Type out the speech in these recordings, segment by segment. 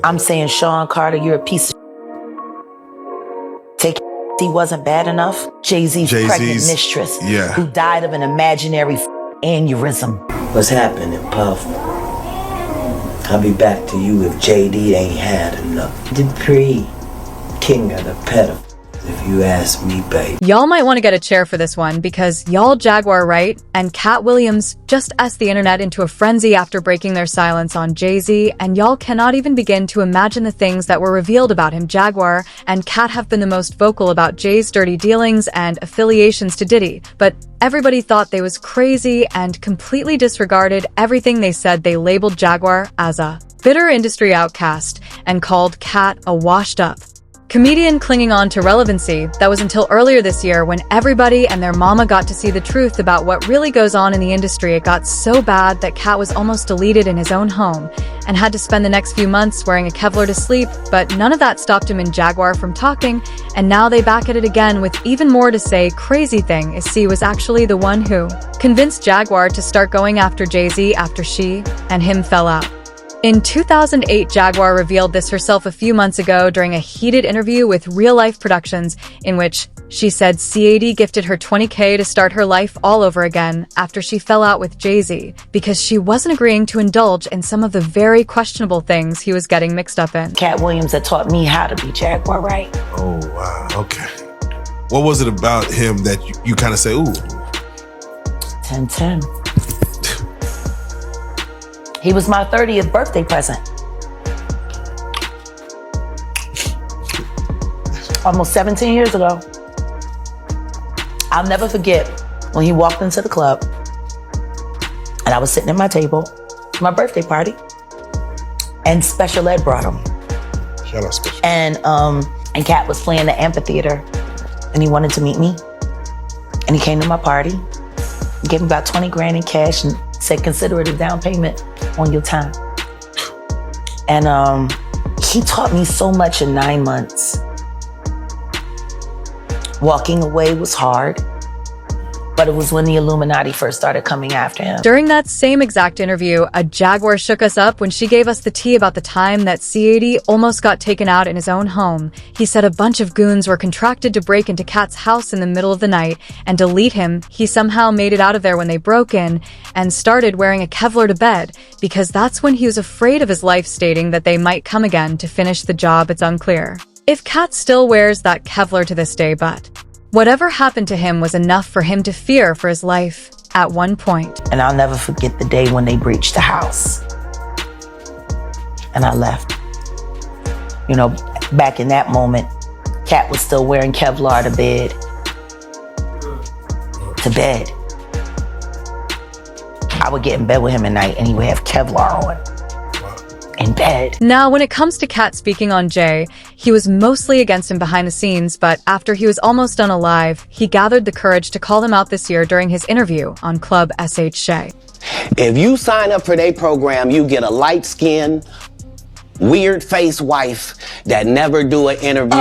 I'm saying, Sean Carter, you're a piece of take. He wasn't bad enough. Jay-Z's pregnant mistress, who died of an imaginary aneurysm. What's happening, Puff? I'll be back to you if JD ain't had enough. Dupree, king of the pedophile. If you ask me, babe. Y'all might want to get a chair for this one because y'all Jaguar Wright and Katt Williams just asked the internet into a frenzy after breaking their silence on Jay-Z, and y'all cannot even begin to imagine the things that were revealed about him. Jaguar and Katt have been the most vocal about Jay's dirty dealings and affiliations to Diddy, but everybody thought they was crazy and completely disregarded everything they said. They labeled Jaguar as a bitter industry outcast and called Katt a washed-up comedian clinging on to relevancy. That was until earlier this year when everybody and their mama got to see the truth about what really goes on in the industry. It got so bad that Katt was almost deleted in his own home and had to spend the next few months wearing a Kevlar to sleep, but none of that stopped him and Jaguar from talking, and now they back at it again with even more to say. Crazy thing is C was actually the one who convinced Jaguar to start going after Jay-Z after she and him fell out. In 2008, Jaguar revealed this herself a few months ago during a heated interview with Real Life Productions, in which she said CAD gifted her $20K to start her life all over again after she fell out with Jay-Z because she wasn't agreeing to indulge in some of the very questionable things he was getting mixed up in. Katt Williams that taught me how to be Jaguar Wright. Oh, wow, okay. What was it about him that you kind of say, ooh? 10-10. He was my 30th birthday present. Almost 17 years ago. I'll never forget when he walked into the club and I was sitting at my table, my birthday party, and Special Ed brought him. Shout out Special. And Katt was playing the amphitheater and he wanted to meet me. And he came to my party, gave me about 20 grand in cash and said, consider it a down payment on your time. And he taught me so much in 9 months. Walking away was hard, but it was when the Illuminati first started coming after him. During that same exact interview, a Jaguar shook us up when she gave us the tea about the time that CAD almost got taken out in his own home. He said a bunch of goons were contracted to break into Katt's house in the middle of the night and delete him. He somehow made it out of there when they broke in and started wearing a Kevlar to bed because that's when he was afraid of his life, stating that they might come again to finish the job. It's unclear if Katt still wears that Kevlar to this day, but whatever happened to him was enough for him to fear for his life at one point. And I'll never forget the day when they breached the house. And I left. You know, back in that moment, Katt was still wearing Kevlar to bed. To bed. I would get in bed with him at night and he would have Kevlar on. In bed. Now, when it comes to Katt speaking on Jay, he was mostly against him behind the scenes, but after he was almost done alive, he gathered the courage to call him out this year during his interview on Club SH Shay. If you sign up for their program, you get a light-skinned, weird-faced wife that never do an interview.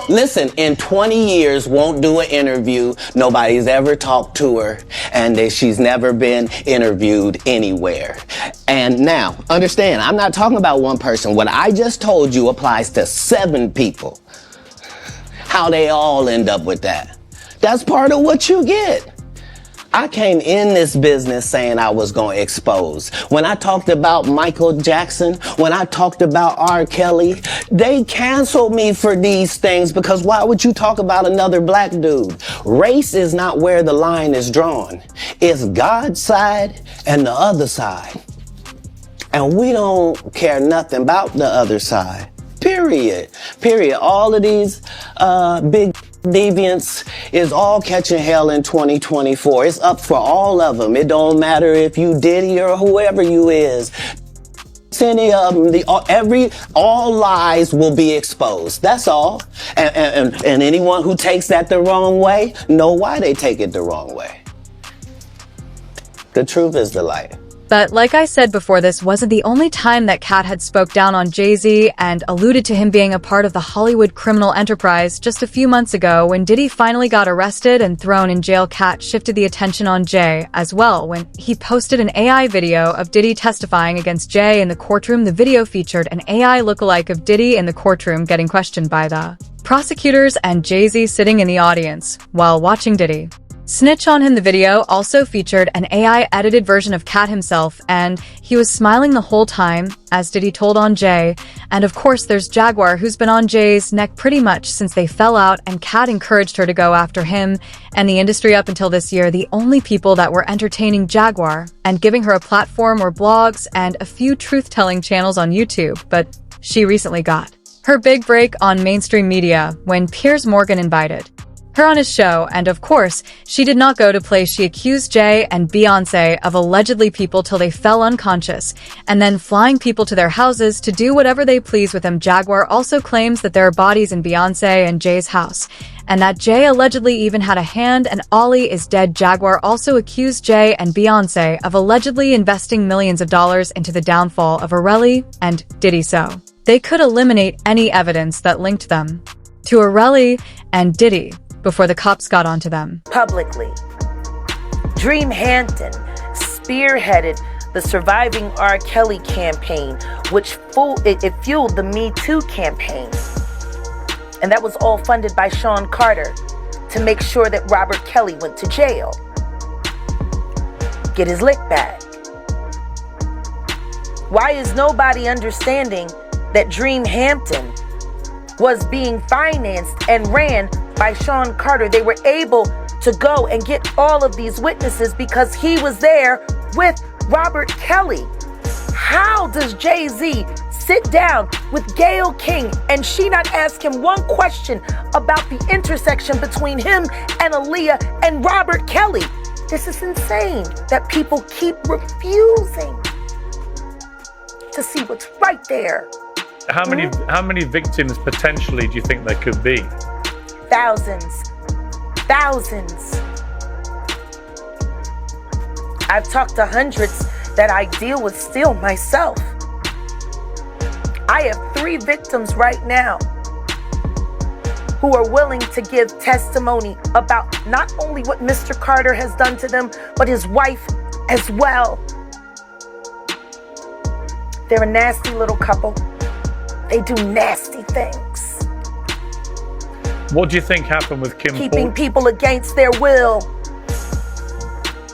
Listen, in 20 years, won't do an interview. Nobody's ever talked to her, and she's never been interviewed anywhere. And now, understand, I'm not talking about one person. What I just told you applies to 7 people. How they all end up with that. That's part of what you get. I came in this business saying I was going to expose. When I talked about Michael Jackson, when I talked about R. Kelly, they canceled me for these things because why would you talk about another black dude? Race is not where the line is drawn. It's God's side and the other side. And we don't care nothing about the other side. Period. Period. All of these big deviants is all catching hell in 2024. It's up for all of them. It don't matter if you Diddy or whoever you is. Any of them, all lies will be exposed. That's all. And anyone who takes that the wrong way, know why they take it the wrong way. The truth is the light. But like I said before, this wasn't the only time that Katt had spoke down on Jay-Z and alluded to him being a part of the Hollywood criminal enterprise. Just a few months ago, when Diddy finally got arrested and thrown in jail, Katt shifted the attention on Jay as well when he posted an AI video of Diddy testifying against Jay in the courtroom. The video featured an AI lookalike of Diddy in the courtroom getting questioned by the prosecutors and Jay-Z sitting in the audience while watching Diddy snitch on him. The video also featured an AI-edited version of Katt himself, and he was smiling the whole time, as Diddy told on Jay. And of course, there's Jaguar, who's been on Jay's neck pretty much since they fell out, and Katt encouraged her to go after him and the industry. Up until this year, the only people that were entertaining Jaguar and giving her a platform were blogs and a few truth-telling channels on YouTube, but she recently got her big break on mainstream media when Piers Morgan invited her on his show, and of course, she did not go to play. She accused Jay and Beyonce of allegedly people till they fell unconscious, and then flying people to their houses to do whatever they please with them. Jaguar also claims that there are bodies in Beyonce and Jay's house, and that Jay allegedly even had a hand, and Ollie is dead. Jaguar also accused Jay and Beyonce of allegedly investing millions of dollars into the downfall of Arelli and Diddy so they could eliminate any evidence that linked them to Arelli and Diddy before the cops got onto them. Publicly, Dream Hampton spearheaded the Surviving R. Kelly campaign, which fueled the Me Too campaign. And that was all funded by Sean Carter to make sure that Robert Kelly went to jail. Get his lick back. Why is nobody understanding that Dream Hampton was being financed and ran by Sean Carter? They were able to go and get all of these witnesses because he was there with Robert Kelly. How does Jay-Z sit down with Gayle King and she not ask him one question about the intersection between him and Aaliyah and Robert Kelly? This is insane that people keep refusing to see what's right there. How many victims potentially do you think there could be? Thousands. I've talked to hundreds that I deal with still myself. I have 3 victims right now who are willing to give testimony about not only what Mr. Carter has done to them, but his wife as well. They're a nasty little couple. They do nasty things. What do you think happened with Kim Keeping people against their will.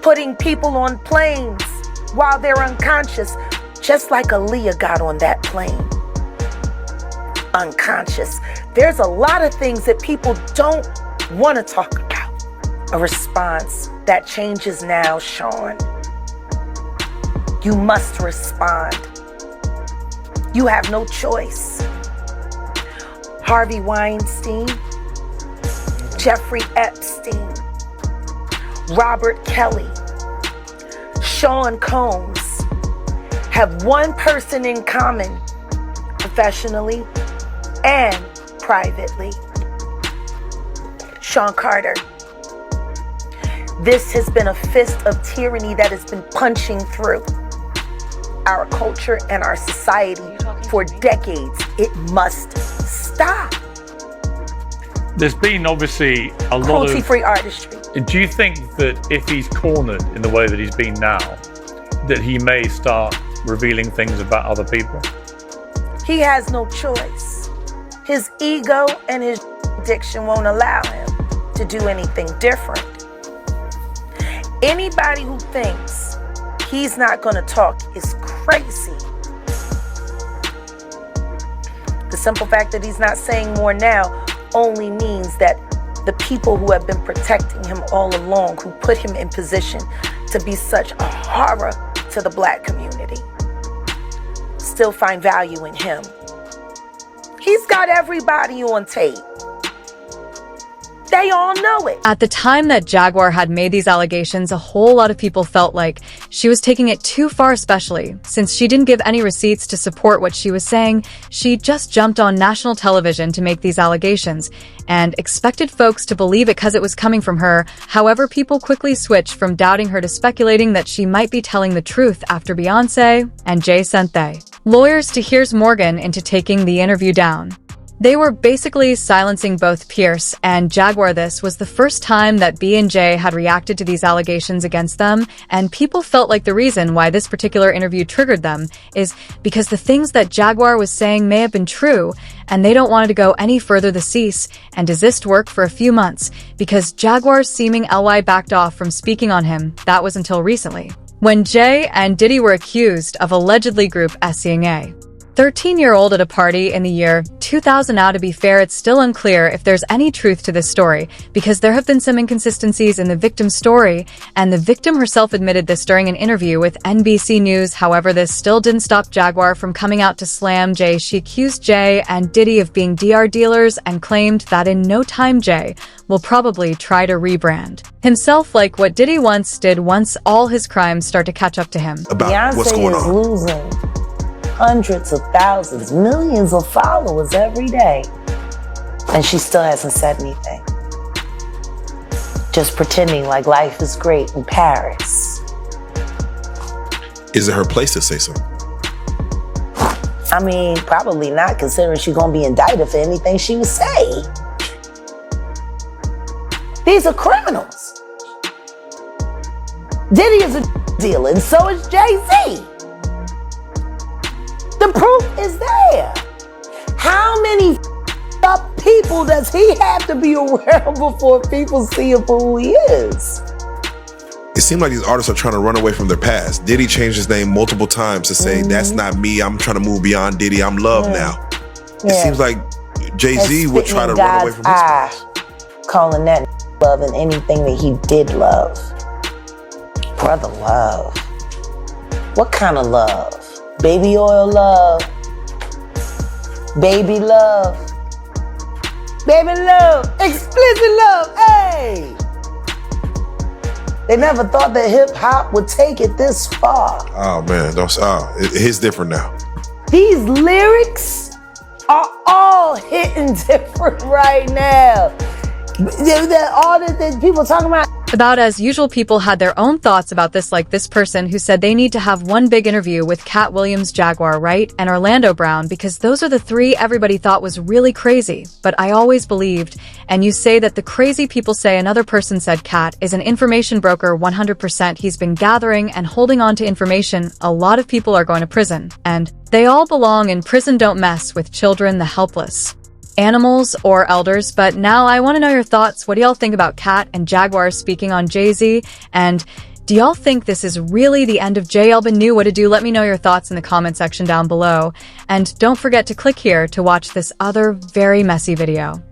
Putting people on planes while they're unconscious, just like Aaliyah got on that plane. Unconscious. There's a lot of things that people don't want to talk about. A response that changes now, Sean. You must respond. You have no choice. Harvey Weinstein, Jeffrey Epstein, Robert Kelly, Sean Combs have one person in common, professionally and privately. Sean Carter. This has been a fist of tyranny that has been punching through our culture and our society for decades. It must stop. There's been obviously a lot of cruelty-free artistry. Do you think that if he's cornered in the way that he's been now, that he may start revealing things about other people? He has no choice. His ego and his addiction won't allow him to do anything different. Anybody who thinks he's not going to talk is crazy. The simple fact that he's not saying more now only means that the people who have been protecting him all along, who put him in position to be such a horror to the Black community, still find value in him. He's got everybody on tape. They all know it. At the time that Jaguar had made these allegations, a whole lot of people felt like she was taking it too far, especially since she didn't give any receipts to support what she was saying. She just jumped on national television to make these allegations and expected folks to believe it because it was coming from her. However, people quickly switched from doubting her to speculating that she might be telling the truth after Beyonce and Jay sent they lawyers to Here's Morgan into taking the interview down. They were basically silencing both Pierce and Jaguar. This was the first time that B&J had reacted to these allegations against them, and people felt like the reason why this particular interview triggered them is because the things that Jaguar was saying may have been true, and they don't want to go any further the cease and desist work for a few months because Jaguar's seeming ally backed off from speaking on him. That was until recently, when Jay and Diddy were accused of allegedly group S'ing a 13-year-old at a party in the year 2000. Now, to be fair, it's still unclear if there's any truth to this story because there have been some inconsistencies in the victim's story, and the victim herself admitted this during an interview with NBC News. However, this still didn't stop Jaguar from coming out to slam Jay. She accused Jay and Diddy of being DR dealers and claimed that in no time Jay will probably try to rebrand himself like what Diddy once did once all his crimes start to catch up to him. About Beyonce what's going is on. losing hundreds of thousands, millions of followers every day. And she still hasn't said anything. Just pretending like life is great in Paris. Is it her place to say something? I mean, probably not, considering she's gonna be indicted for anything she would say. These are criminals. Diddy is a dealer, and so is Jay-Z. The proof is there. How many up people does he have to be around before people see him for who he is? It seems like these artists are trying to run away from their past. Diddy changed his name multiple times to say, that's not me, I'm trying to move beyond Diddy, I'm Love now. It seems like Jay-Z would try to run away from his past. Calling that love and anything that he did love. Brother love. What kind of love? Baby oil love. Baby love. Baby love. Explicit love. Hey! They never thought that hip hop would take it this far. Oh man, it's different now. These lyrics are all hitting different right now. All the people talking about as usual, people had their own thoughts about this, like this person who said they need to have one big interview with Katt Williams, Jaguar Wright, and Orlando Brown because those are the three everybody thought was really crazy. But I always believed, and you say that the crazy people say. Another person said Katt is an information broker 100%. He's been gathering and holding on to information. A lot of people are going to prison, and they all belong in prison. Don't mess with children, the helpless, animals, or elders. But now I want to know your thoughts. What do y'all think about Katt and Jaguar speaking on Jay-Z? And do y'all think this is really the end of J. Elvin knew what to do? Let me know your thoughts in the comment section down below. And don't forget to click here to watch this other very messy video.